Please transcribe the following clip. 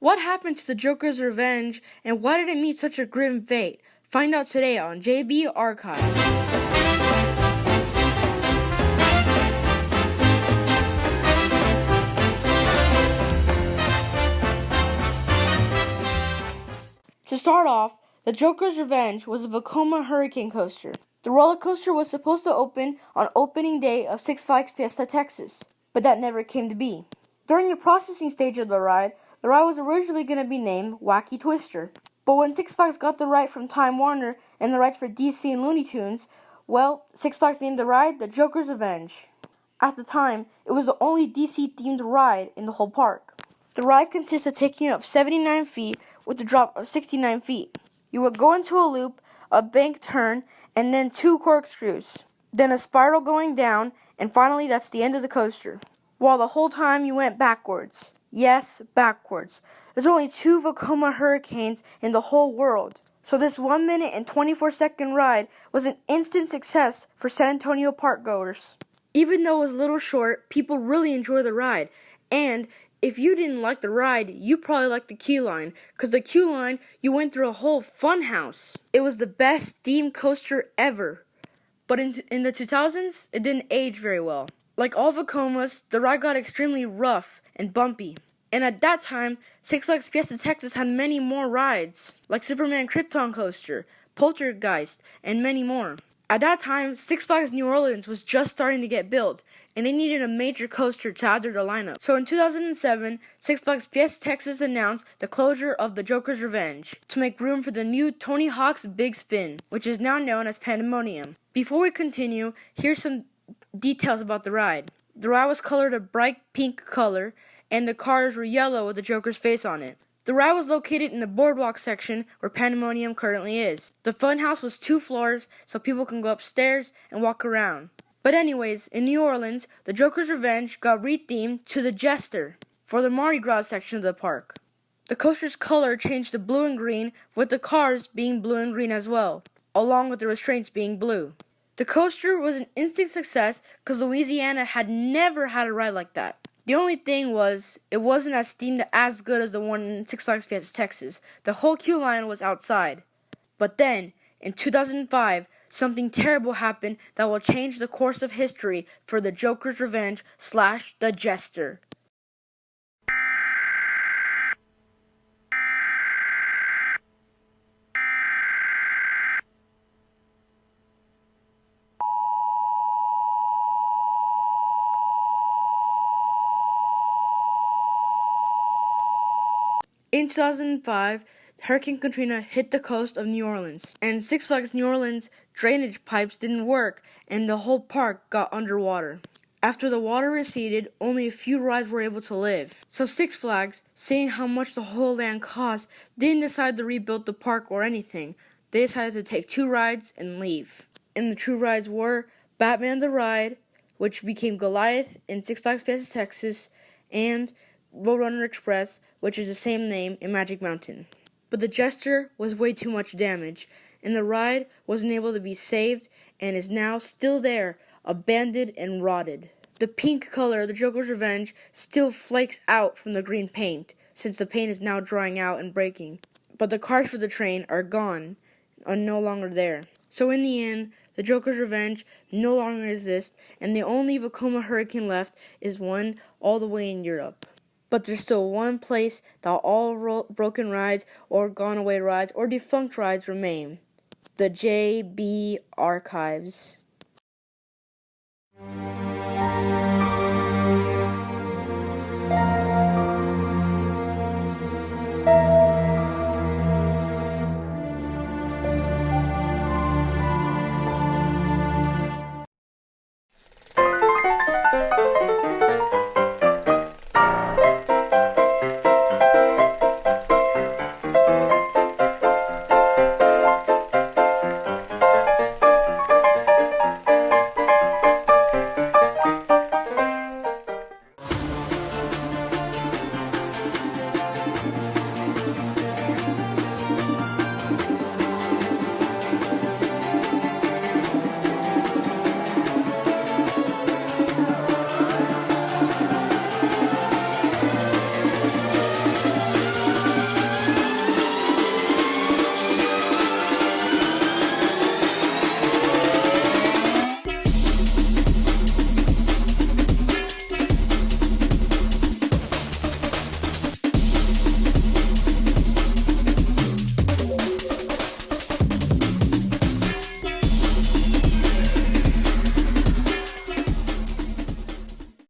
What happened to the Joker's revenge, and why did it meet such a grim fate? Find out today on JB Archive. To start off, the Joker's Revenge was a Vekoma Hurricane Coaster. The roller coaster was supposed to open on opening day of Six Flags Fiesta Texas, but that never came to be. During the processing stage of the ride was originally going to be named Wacky Twister. But when Six Flags got the right from Time Warner and the rights for DC and Looney Tunes, well, Six Flags named the ride the Joker's Revenge. At the time, it was the only DC-themed ride in the whole park. The ride consists of taking up 79 feet with a drop of 69 feet. You would go into a loop, a bank turn, and then 2 corkscrews. Then a spiral going down, and finally that's the end of the coaster. While the whole time you went backwards. Yes, backwards. There's only 2 Vekoma Hurricanes in the whole world. So this 1 minute and 24-second ride was an instant success for San Antonio park goers. Even though it was a little short, people really enjoyed the ride. And if you didn't like the ride, you probably liked the queue line. Because the queue line, you went through a whole fun house. It was the best themed coaster ever. But in the 2000s, it didn't age very well. Like all Vekomas, the ride got extremely rough and bumpy. And at that time, Six Flags Fiesta Texas had many more rides, like Superman Krypton Coaster, Poltergeist, and many more. At that time, Six Flags New Orleans was just starting to get built, and they needed a major coaster to add to their lineup. So in 2007, Six Flags Fiesta Texas announced the closure of the Joker's Revenge to make room for the new Tony Hawk's Big Spin, which is now known as Pandemonium. Before we continue, here's some details about the ride. The ride was colored a bright pink color, and the cars were yellow with the Joker's face on it. The ride was located in the boardwalk section where Pandemonium currently is. The funhouse was 2 floors, so people can go upstairs and walk around. But anyways, in New Orleans, the Joker's Revenge got rethemed to the Jester for the Mardi Gras section of the park. The coaster's color changed to blue and green, with the cars being blue and green as well, along with the restraints being blue. The coaster was an instant success because Louisiana had never had a ride like that. The only thing was, it wasn't as good as the one in Six Flags Fiesta Texas. The whole queue line was outside. But then, in 2005, something terrible happened that will change the course of history for the Joker's Revenge / the Jester. In 2005, Hurricane Katrina hit the coast of New Orleans, and Six Flags New Orleans drainage pipes didn't work, and the whole park got underwater. After the water receded, only a few rides were able to live. So Six Flags, seeing how much the whole land cost, didn't decide to rebuild the park or anything. They decided to take 2 rides and leave. And the 2 rides were Batman the Ride, which became Goliath in Six Flags Fiesta Texas, and Roadrunner Express, which is the same name in Magic Mountain. But the Jester was way too much damage, and the ride wasn't able to be saved and is now still there, abandoned and rotted. The pink color of the Joker's Revenge still flakes out from the green paint, since the paint is now drying out and breaking. But the cars for the train are gone, and no longer there. So in the end, the Joker's Revenge no longer exists, and the only Vekoma Hurricane left is one all the way in Europe. But there's still one place that all broken rides or gone away rides or defunct rides remain. The JB Archives.